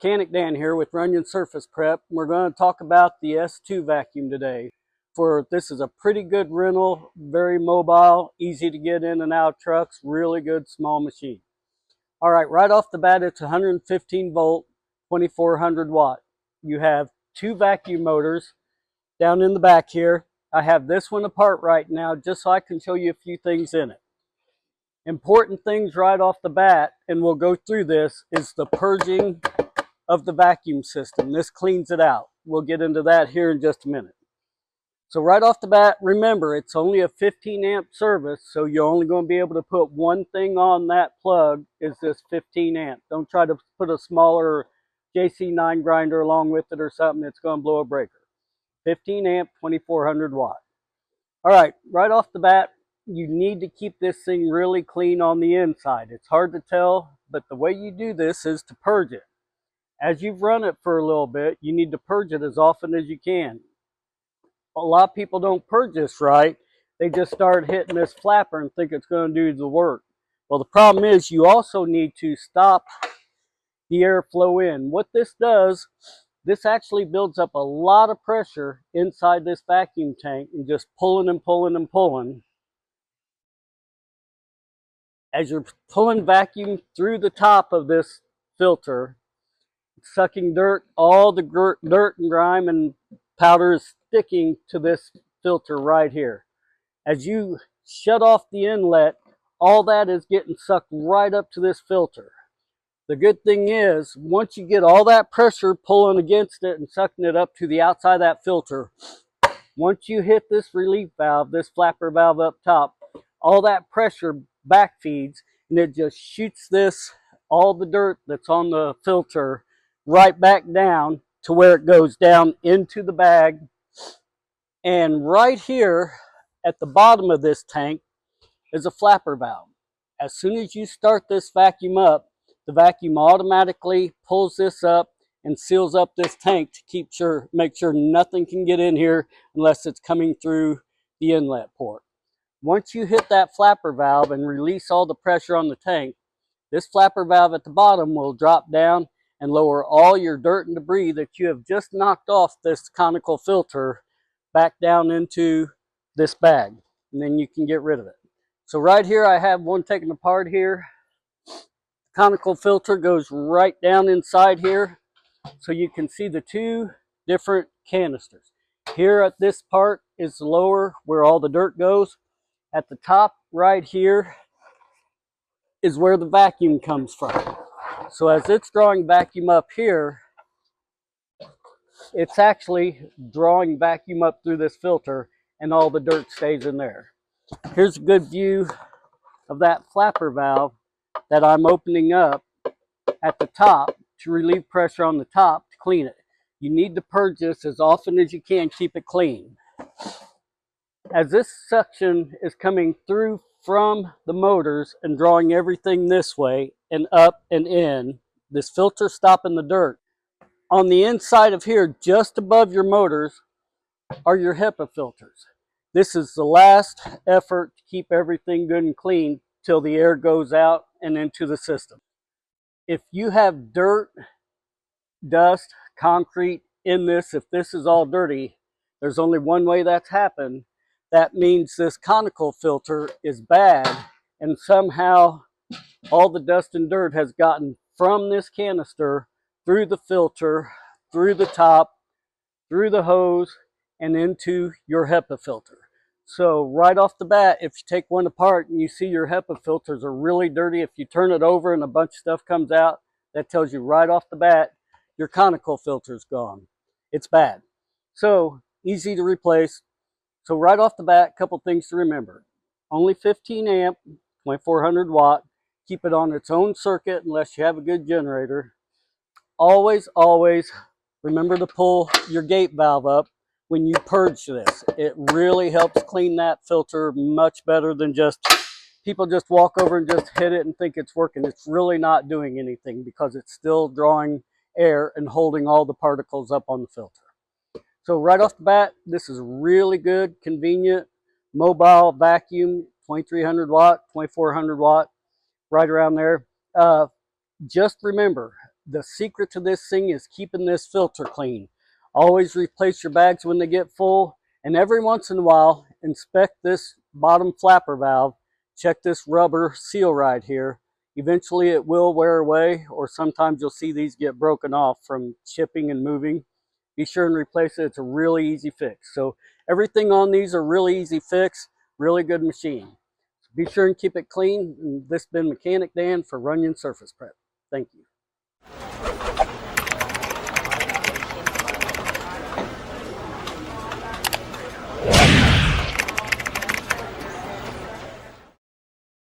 Mechanic Dan here with Runyon Surface Prep. We're going to talk about the S2 vacuum today. This is a pretty good rental, very mobile, easy to get in and out of trucks, really good small machine. All right, right off the bat, it's 115 volt, 2400 watt. You have two vacuum motors down in the back here. I have this one apart right now just so I can show you a few things in it. Important things right off the bat, and we'll go through this, is the purging of the vacuum system. This cleans it out. We'll get into that here in just a minute. So right off the bat, remember, it's only a 15 amp service, so you're only going to be able to put one thing on that plug, is this 15 amp. Don't try to put a smaller JC9 grinder along with it or something. It's going to blow a breaker. 15 amp, 2400 watt. All right, right off the bat, you need to keep this thing really clean on the inside. It's hard to tell, but the way you do this is to purge it. As you've run it for a little bit, you need to purge it as often as you can. A lot of people don't purge this right. They just start hitting this flapper and think it's going to do the work. Well, the problem is you also need to stop the airflow in. What this does, this actually builds up a lot of pressure inside this vacuum tank and just pulling and pulling and pulling. As you're pulling vacuum through the top of this filter, it's sucking dirt, all the dirt and grime and powder is sticking to this filter right here. As you shut off the inlet, all that is getting sucked right up to this filter. The good thing is, once you get all that pressure pulling against it and sucking it up to the outside of that filter, once you hit this relief valve, this flapper valve up top, all that pressure back feeds and it just shoots all the dirt that's on the filter right back down to where it goes down into the bag. And right here at the bottom of this tank is a flapper valve. As soon as you start this vacuum up, the vacuum automatically pulls this up and seals up this tank to make sure nothing can get in here unless it's coming through the inlet port. Once you hit that flapper valve and release all the pressure on the tank, this flapper valve at the bottom will drop down and lower all your dirt and debris that you have just knocked off this conical filter back down into this bag, and then you can get rid of it. So right here I have one taken apart here. The conical filter goes right down inside here, so you can see the two different canisters. Here at this part is lower where all the dirt goes. At the top right here is where the vacuum comes from. So as it's drawing vacuum up here, it's actually drawing vacuum up through this filter and all the dirt stays in there. Here's a good view of that flapper valve that I'm opening up at the top to relieve pressure on the top to clean it. You need to purge this as often as you can, keep it clean. As this suction is coming through from the motors and drawing everything this way and up and in, this filter stopping the dirt. On the inside of here, just above your motors, are your HEPA filters. This is the last effort to keep everything good and clean till the air goes out and into the system. If you have dirt, dust, concrete in this, if this is all dirty, there's only one way that's happened. That means this conical filter is bad, and somehow all the dust and dirt has gotten from this canister through the filter, through the top, through the hose, and into your HEPA filter. So right off the bat, if you take one apart and you see your HEPA filters are really dirty, if you turn it over and a bunch of stuff comes out, that tells you right off the bat your conical filter's gone. It's bad. So easy to replace. So right off the bat, a couple things to remember. Only 15 amp, 2400 watt. Keep it on its own circuit unless you have a good generator. Always, always remember to pull your gate valve up when you purge this. It really helps clean that filter much better than people just walk over and just hit it and think it's working. It's really not doing anything because it's still drawing air and holding all the particles up on the filter. So right off the bat, this is really good, convenient, mobile vacuum, 2300 watt, 2400 watt, right around there. Just remember, the secret to this thing is keeping this filter clean. Always replace your bags when they get full, and every once in a while, inspect this bottom flapper valve. Check this rubber seal right here. Eventually it will wear away, or sometimes you'll see these get broken off from chipping and moving. Be sure and replace it. It's a really easy fix. So everything on these are really easy fix, really good machine. Be sure and keep it clean. And this has been Mechanic Dan for Runyon Surface Prep. Thank you.